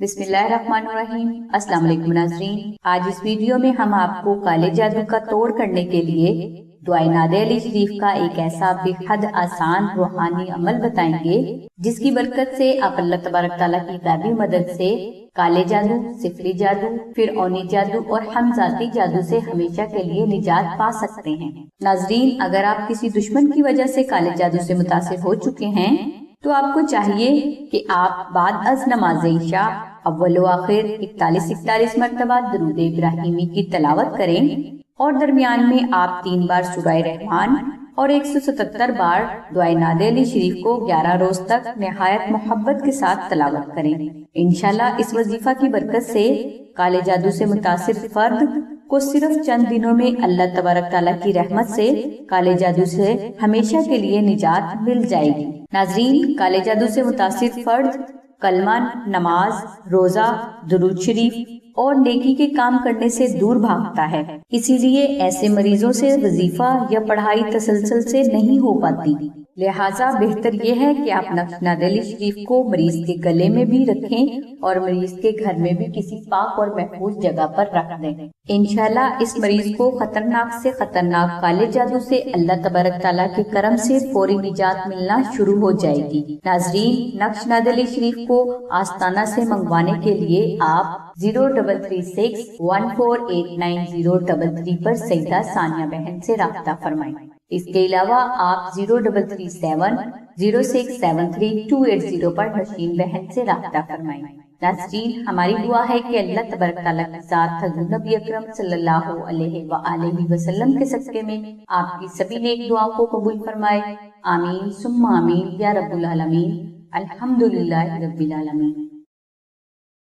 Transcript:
بسم اللہ الرحمن الرحیم۔ السلام علیکم ناظرین، آج اس ویڈیو میں ہم آپ کو کالے جادو کا توڑ کرنے کے لیے دعائے نادر علی شریف کا ایک ایسا بے حد آسان روحانی عمل بتائیں گے جس کی برکت سے آپ اللہ تبارک تعالیٰ کی غیبی مدد سے کالے جادو، سفری جادو، فرعونی جادو اور ہمذاتی جادو سے ہمیشہ کے لیے نجات پا سکتے ہیں۔ ناظرین، اگر آپ کسی دشمن کی وجہ سے کالے جادو سے متاثر ہو چکے ہیں تو آپ کو چاہیے کہ آپ بعد از نماز عشاء اول و آخر 41 مرتبہ درود ابراہیمی کی تلاوت کریں اور درمیان میں آپ 3 بار سورہ رحمان اور 177 بار دعائے نادر علی شریف کو 11 روز تک نہایت محبت کے ساتھ تلاوت کریں۔ انشاءاللہ اس وظیفہ کی برکت سے کالے جادو سے متاثر فرد کو صرف چند دنوں میں اللہ تبارک تعالیٰ کی رحمت سے کالے جادو سے ہمیشہ کے لیے نجات مل جائے گی۔ ناظرین، کالے جادو سے متاثر فرد کلمہ، نماز، روزہ، درود شریف اور نیکی کے کام کرنے سے دور بھاگتا ہے، اسی لیے ایسے مریضوں سے وظیفہ یا پڑھائی تسلسل سے نہیں ہو پاتی۔ لہٰذا بہتر یہ ہے کہ آپ نقش نادر علی شریف کو مریض کے گلے میں بھی رکھیں اور مریض کے گھر میں بھی کسی پاک اور محفوظ جگہ پر رکھ دیں۔ انشاءاللہ اس مریض کو خطرناک سے خطرناک کالے جادو سے اللہ تبارک تعالیٰ کے کرم سے فوری نجات ملنا شروع ہو جائے گی۔ ناظرین، نقش نادر علی شریف کو آستانہ سے منگوانے کے لیے آپ 0336 1489 پر سیدہ ثانیہ بہن سے رابطہ فرمائیں۔ اس کے علاوہ آپ 0337 0673 پر نشین بہن سے رابطہ فرمائیں۔ ناظرین، ہماری دعا ہے کہ اللہ تبارک تعالیٰ کی ذات حضور نبی اکرم صلی اللہ علیہ وآلہ وسلم کے صدقے میں آپ کی سبھی نیک دعاؤں کو قبول فرمائے۔ آمین ثم آمین یا رب العالمین۔ الحمدللہ رب العالمین۔